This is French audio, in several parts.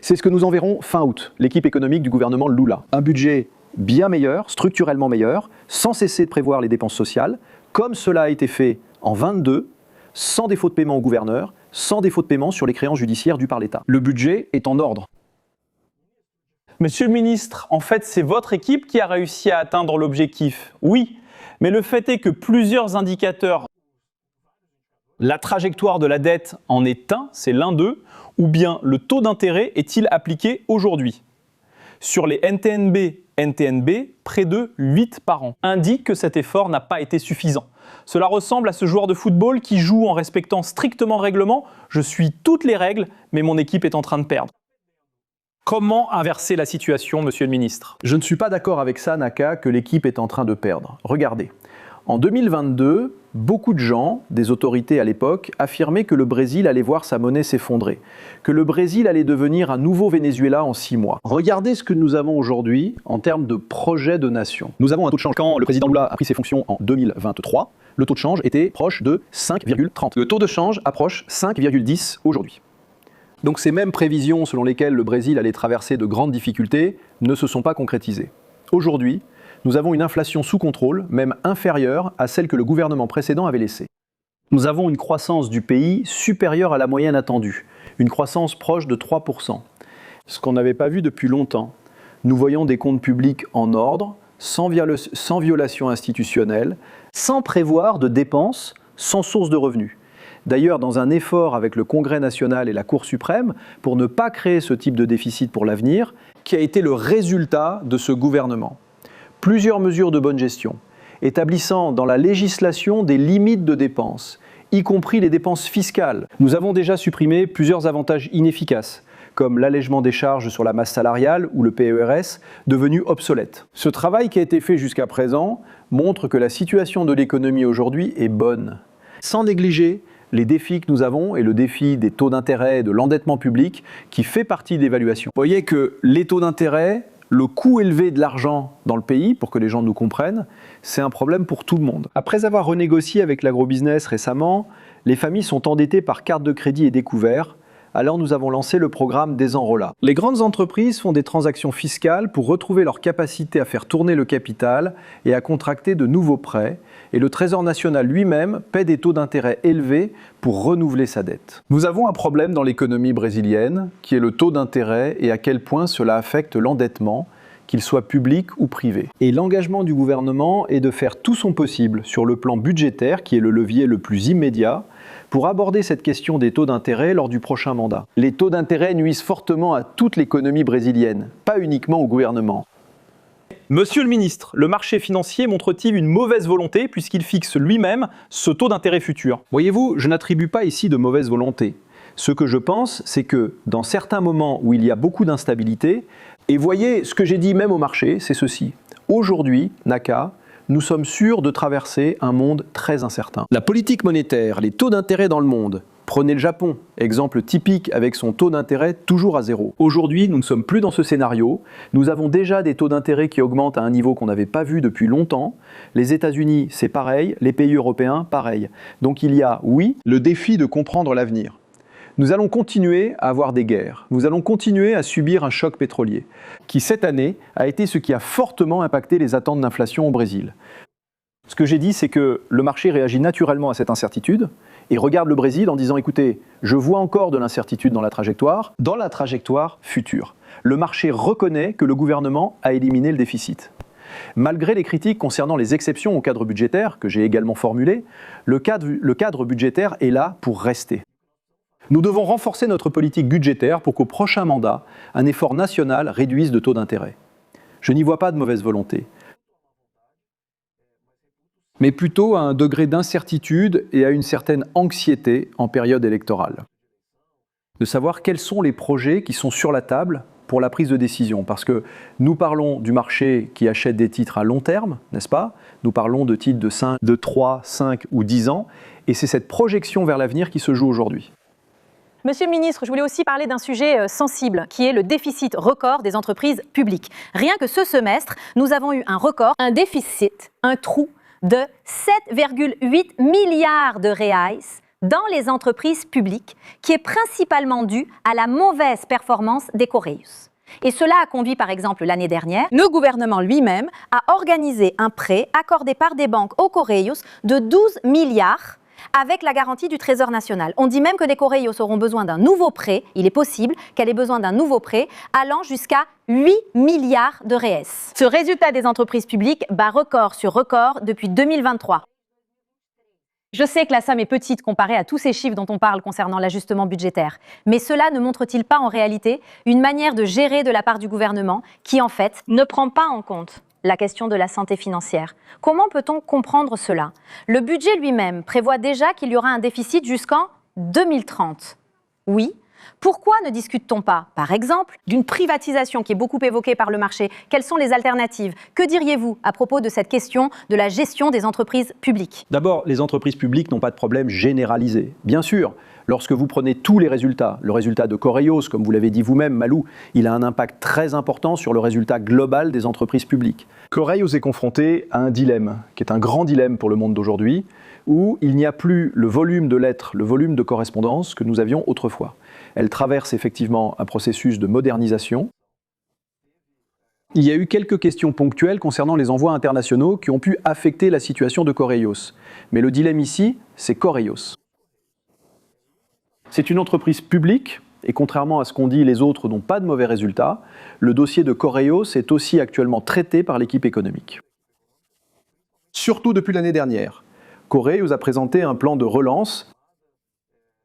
C'est ce que nous enverrons fin août, l'équipe économique du gouvernement Lula. Un budget bien meilleur, structurellement meilleur, sans cesser de prévoir les dépenses sociales, comme cela a été fait en 22, sans défaut de paiement au gouverneur, sans défaut de paiement sur les créances judiciaires dues par l'État. Le budget est en ordre. Monsieur le ministre, en fait, c'est votre équipe qui a réussi à atteindre l'objectif. Oui, mais le fait est que plusieurs indicateurs, la trajectoire de la dette en est un, c'est l'un d'eux, ou bien le taux d'intérêt est-il appliqué aujourd'hui? Sur les NTNB, près de 8 par an, indique que cet effort n'a pas été suffisant. Cela ressemble à ce joueur de football qui joue en respectant strictement le règlement. Je suis toutes les règles, mais mon équipe est en train de perdre. Comment inverser la situation, monsieur le ministre? Je ne suis pas d'accord avec ça, Naka, que l'équipe est en train de perdre. Regardez, en 2022, beaucoup de gens, des autorités à l'époque, affirmaient que le Brésil allait voir sa monnaie s'effondrer, que le Brésil allait devenir un nouveau Venezuela en 6 mois. Regardez ce que nous avons aujourd'hui en termes de projet de nation. Nous avons un taux de change. Quand le président Lula a pris ses fonctions en 2023, le taux de change était proche de 5,30. Le taux de change approche 5,10 aujourd'hui. Donc ces mêmes prévisions selon lesquelles le Brésil allait traverser de grandes difficultés ne se sont pas concrétisées. Aujourd'hui, nous avons une inflation sous contrôle, même inférieure à celle que le gouvernement précédent avait laissée. Nous avons une croissance du pays supérieure à la moyenne attendue, une croissance proche de 3%. Ce qu'on n'avait pas vu depuis longtemps. Nous voyons des comptes publics en ordre, sans violation institutionnelle, sans prévoir de dépenses, sans source de revenus. D'ailleurs, dans un effort avec le Congrès national et la Cour suprême pour ne pas créer ce type de déficit pour l'avenir, qui a été le résultat de ce gouvernement. Plusieurs mesures de bonne gestion, établissant dans la législation des limites de dépenses, y compris les dépenses fiscales. Nous avons déjà supprimé plusieurs avantages inefficaces, comme l'allègement des charges sur la masse salariale ou le PERS, devenu obsolète. Ce travail qui a été fait jusqu'à présent montre que la situation de l'économie aujourd'hui est bonne, sans négliger les défis que nous avons et le défi des taux d'intérêt et de l'endettement public qui fait partie de l'évaluation. Vous voyez que les taux d'intérêt, le coût élevé de l'argent dans le pays, pour que les gens nous comprennent, c'est un problème pour tout le monde. Après avoir renégocié avec l'agrobusiness récemment, les familles sont endettées par carte de crédit et découvert. Alors nous avons lancé le programme Desenrola. Les grandes entreprises font des transactions fiscales pour retrouver leur capacité à faire tourner le capital et à contracter de nouveaux prêts. Et le Trésor national lui-même paie des taux d'intérêt élevés pour renouveler sa dette. Nous avons un problème dans l'économie brésilienne, qui est le taux d'intérêt et à quel point cela affecte l'endettement, qu'il soit public ou privé. Et l'engagement du gouvernement est de faire tout son possible sur le plan budgétaire, qui est le levier le plus immédiat, pour aborder cette question des taux d'intérêt lors du prochain mandat. Les taux d'intérêt nuisent fortement à toute l'économie brésilienne, pas uniquement au gouvernement. Monsieur le ministre, le marché financier montre-t-il une mauvaise volonté puisqu'il fixe lui-même ce taux d'intérêt futur? Voyez-vous, je n'attribue pas ici de mauvaise volonté. Ce que je pense, c'est que dans certains moments où il y a beaucoup d'instabilité, et voyez, ce que j'ai dit même au marché, c'est ceci. Aujourd'hui, Naka, nous sommes sûrs de traverser un monde très incertain. La politique monétaire, les taux d'intérêt dans le monde, prenez le Japon, exemple typique avec son taux d'intérêt toujours à zéro. Aujourd'hui, nous ne sommes plus dans ce scénario. Nous avons déjà des taux d'intérêt qui augmentent à un niveau qu'on n'avait pas vu depuis longtemps. Les États-Unis, c'est pareil. Les pays européens, pareil. Donc il y a, oui, le défi de comprendre l'avenir. Nous allons continuer à avoir des guerres. Nous allons continuer à subir un choc pétrolier, qui cette année a été ce qui a fortement impacté les attentes d'inflation au Brésil. Ce que j'ai dit, c'est que le marché réagit naturellement à cette incertitude et regarde le Brésil en disant « Écoutez, je vois encore de l'incertitude dans la trajectoire future. Le marché reconnaît que le gouvernement a éliminé le déficit. » Malgré les critiques concernant les exceptions au cadre budgétaire, que j'ai également formulées, le cadre budgétaire est là pour rester. Nous devons renforcer notre politique budgétaire pour qu'au prochain mandat, un effort national réduise le taux d'intérêt. Je n'y vois pas de mauvaise volonté, mais plutôt à un degré d'incertitude et à une certaine anxiété en période électorale. De savoir quels sont les projets qui sont sur la table pour la prise de décision. Parce que nous parlons du marché qui achète des titres à long terme, n'est-ce pas? Nous parlons de titres de 3, 5 ou 10 ans, et c'est cette projection vers l'avenir qui se joue aujourd'hui. Monsieur le ministre, je voulais aussi parler d'un sujet sensible, qui est le déficit record des entreprises publiques. Rien que ce semestre, nous avons eu un record, un déficit, un trou de 7,8 milliards de reais dans les entreprises publiques, qui est principalement due à la mauvaise performance des Correios. Et cela a conduit, par exemple, l'année dernière, le gouvernement lui-même à organiser un prêt accordé par des banques aux Correios de 12 milliards avec la garantie du Trésor national. On dit même que les Correios auront besoin d'un nouveau prêt, il est possible qu'elle ait besoin d'un nouveau prêt allant jusqu'à 8 milliards de RES. Ce résultat des entreprises publiques bat record sur record depuis 2023. Je sais que la somme est petite comparée à tous ces chiffres dont on parle concernant l'ajustement budgétaire, mais cela ne montre-t-il pas en réalité une manière de gérer de la part du gouvernement qui, en fait, ne prend pas en compte la question de la santé financière? Comment peut-on comprendre cela? Le budget lui-même prévoit déjà qu'il y aura un déficit jusqu'en 2030. Oui. Pourquoi ne discute-t-on pas, par exemple, d'une privatisation qui est beaucoup évoquée par le marché? Quelles sont les alternatives? Que diriez-vous à propos de cette question de la gestion des entreprises publiques? D'abord, les entreprises publiques n'ont pas de problème généralisé. Bien sûr, lorsque vous prenez tous les résultats, le résultat de Correios, comme vous l'avez dit vous-même, Malou, il a un impact très important sur le résultat global des entreprises publiques. Correios est confronté à un dilemme, qui est un grand dilemme pour le monde d'aujourd'hui, où il n'y a plus le volume de lettres, le volume de correspondance que nous avions autrefois. Elle traverse effectivement un processus de modernisation. Il y a eu quelques questions ponctuelles concernant les envois internationaux qui ont pu affecter la situation de Correios. Mais le dilemme ici, c'est Correios. C'est une entreprise publique, et contrairement à ce qu'on dit, les autres n'ont pas de mauvais résultats. Le dossier de Correios est aussi actuellement traité par l'équipe économique. Surtout depuis l'année dernière, Correios a présenté un plan de relance,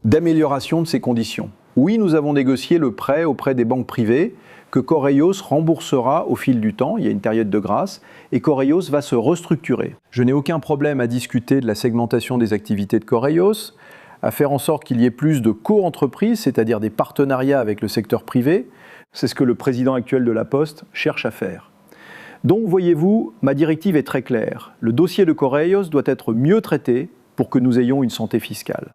d'amélioration de ses conditions. Oui, nous avons négocié le prêt auprès des banques privées que Correios remboursera au fil du temps, il y a une période de grâce, et Correios va se restructurer. Je n'ai aucun problème à discuter de la segmentation des activités de Correios, à faire en sorte qu'il y ait plus de co-entreprises, c'est-à-dire des partenariats avec le secteur privé. C'est ce que le président actuel de la Poste cherche à faire. Donc, voyez-vous, ma directive est très claire. Le dossier de Correios doit être mieux traité pour que nous ayons une santé fiscale.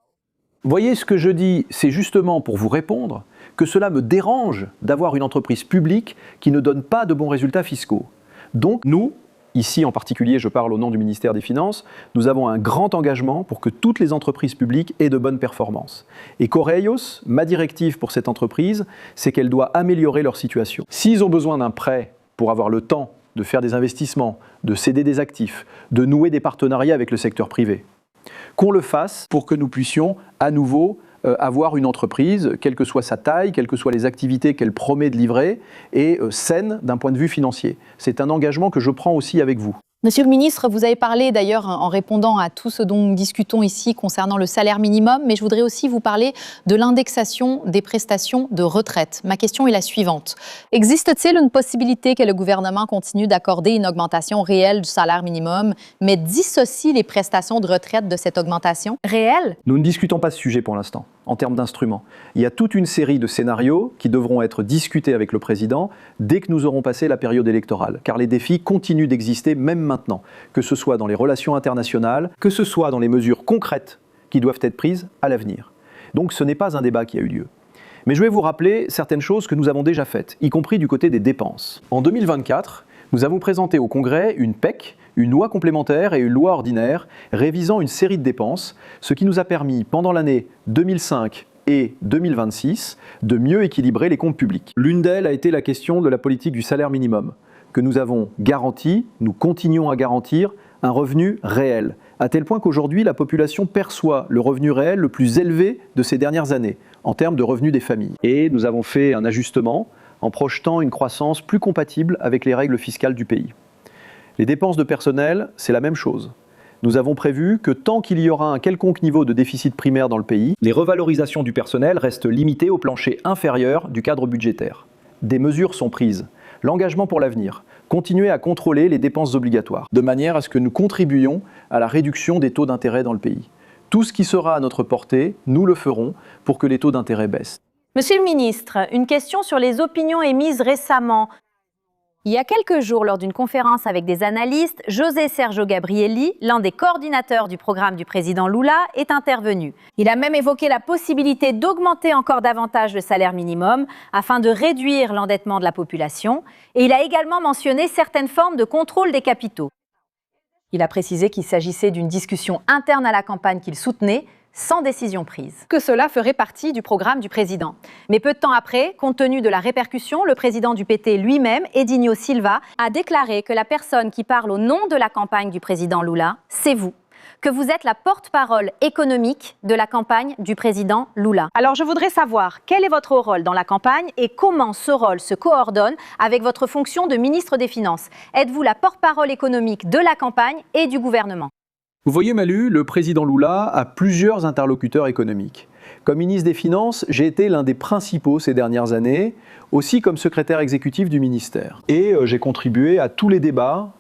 Voyez, ce que je dis, c'est justement pour vous répondre que cela me dérange d'avoir une entreprise publique qui ne donne pas de bons résultats fiscaux. Donc nous, ici en particulier, je parle au nom du ministère des Finances, nous avons un grand engagement pour que toutes les entreprises publiques aient de bonnes performances. Et Correios, ma directive pour cette entreprise, c'est qu'elle doit améliorer leur situation. S'ils ont besoin d'un prêt pour avoir le temps de faire des investissements, de céder des actifs, de nouer des partenariats avec le secteur privé, qu'on le fasse pour que nous puissions à nouveau avoir une entreprise, quelle que soit sa taille, quelles que soient les activités qu'elle promet de livrer, et saine d'un point de vue financier. C'est un engagement que je prends aussi avec vous. Monsieur le ministre, vous avez parlé d'ailleurs en répondant à tout ce dont nous discutons ici concernant le salaire minimum, mais je voudrais aussi vous parler de l'indexation des prestations de retraite. Ma question est la suivante. Existe-t-il une possibilité que le gouvernement continue d'accorder une augmentation réelle du salaire minimum, mais dissocie les prestations de retraite de cette augmentation réelle? Nous ne discutons pas ce sujet pour l'instant, en termes d'instruments. Il y a toute une série de scénarios qui devront être discutés avec le président dès que nous aurons passé la période électorale, car les défis continuent d'exister même maintenant, que ce soit dans les relations internationales, que ce soit dans les mesures concrètes qui doivent être prises à l'avenir. Donc ce n'est pas un débat qui a eu lieu. Mais je vais vous rappeler certaines choses que nous avons déjà faites, y compris du côté des dépenses. En 2024, nous avons présenté au Congrès une PEC, une loi complémentaire et une loi ordinaire révisant une série de dépenses, ce qui nous a permis, pendant l'année 2005 et 2026, de mieux équilibrer les comptes publics. L'une d'elles a été la question de la politique du salaire minimum, que nous avons garanti, nous continuons à garantir, un revenu réel, à tel point qu'aujourd'hui, la population perçoit le revenu réel le plus élevé de ces dernières années, en termes de revenus des familles. Et nous avons fait un ajustement en projetant une croissance plus compatible avec les règles fiscales du pays. Les dépenses de personnel, c'est la même chose. Nous avons prévu que tant qu'il y aura un quelconque niveau de déficit primaire dans le pays, les revalorisations du personnel restent limitées au plancher inférieur du cadre budgétaire. Des mesures sont prises. L'engagement pour l'avenir, continuer à contrôler les dépenses obligatoires, de manière à ce que nous contribuions à la réduction des taux d'intérêt dans le pays. Tout ce qui sera à notre portée, nous le ferons pour que les taux d'intérêt baissent. Monsieur le ministre, une question sur les opinions émises récemment. Il y a quelques jours, lors d'une conférence avec des analystes, José Sergio Gabrielli, l'un des coordinateurs du programme du président Lula, est intervenu. Il a même évoqué la possibilité d'augmenter encore davantage le salaire minimum afin de réduire l'endettement de la population. Et il a également mentionné certaines formes de contrôle des capitaux. Il a précisé qu'il s'agissait d'une discussion interne à la campagne qu'il soutenait, sans décision prise, que cela ferait partie du programme du président. Mais peu de temps après, compte tenu de la répercussion, le président du PT lui-même, Edinho Silva, a déclaré que la personne qui parle au nom de la campagne du président Lula, c'est vous, que vous êtes la porte-parole économique de la campagne du président Lula. Alors je voudrais savoir quel est votre rôle dans la campagne et comment ce rôle se coordonne avec votre fonction de ministre des Finances. Êtes-vous la porte-parole économique de la campagne et du gouvernement? Vous voyez Malu, le président Lula a plusieurs interlocuteurs économiques. Comme ministre des Finances, j'ai été l'un des principaux ces dernières années, aussi comme secrétaire exécutif du ministère. Et j'ai contribué à tous les débats,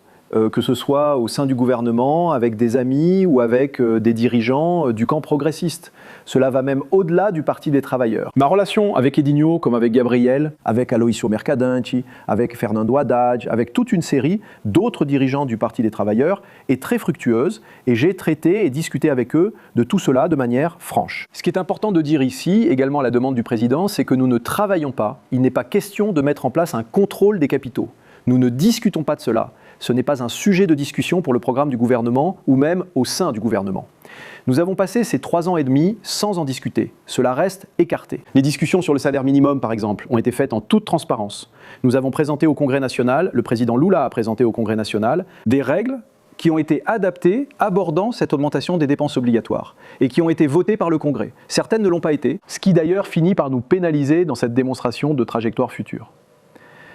que ce soit au sein du gouvernement, avec des amis ou avec des dirigeants du camp progressiste. Cela va même au-delà du Parti des Travailleurs. Ma relation avec Edinho, comme avec Gabriel, avec Aloysio Mercadante, avec Fernando Haddad, avec toute une série d'autres dirigeants du Parti des Travailleurs, est très fructueuse et j'ai traité et discuté avec eux de tout cela de manière franche. Ce qui est important de dire ici, également à la demande du président, c'est que nous ne travaillons pas, il n'est pas question de mettre en place un contrôle des capitaux. Nous ne discutons pas de cela. Ce n'est pas un sujet de discussion pour le programme du gouvernement ou même au sein du gouvernement. Nous avons passé ces 3 ans et demi sans en discuter. Cela reste écarté. Les discussions sur le salaire minimum, par exemple, ont été faites en toute transparence. Nous avons présenté au Congrès national, le président Lula a présenté au Congrès national, des règles qui ont été adaptées abordant cette augmentation des dépenses obligatoires et qui ont été votées par le Congrès. Certaines ne l'ont pas été, ce qui d'ailleurs finit par nous pénaliser dans cette démonstration de trajectoire future.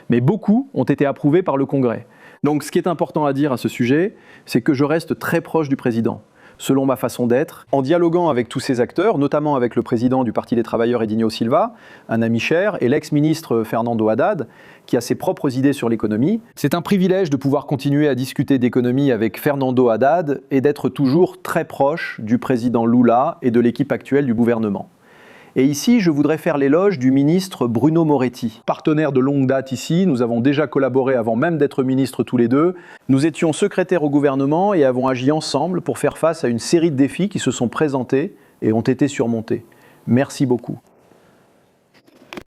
Mais beaucoup ont été approuvés par le Congrès. Donc ce qui est important à dire à ce sujet, c'est que je reste très proche du président, selon ma façon d'être, en dialoguant avec tous ces acteurs, notamment avec le président du Parti des Travailleurs, Edinho Silva, un ami cher, et l'ex-ministre Fernando Haddad, qui a ses propres idées sur l'économie. C'est un privilège de pouvoir continuer à discuter d'économie avec Fernando Haddad et d'être toujours très proche du président Lula et de l'équipe actuelle du gouvernement. Et ici, je voudrais faire l'éloge du ministre Bruno Moretti. Partenaire de longue date ici, nous avons déjà collaboré avant même d'être ministres tous les deux. Nous étions secrétaires au gouvernement et avons agi ensemble pour faire face à une série de défis qui se sont présentés et ont été surmontés. Merci beaucoup.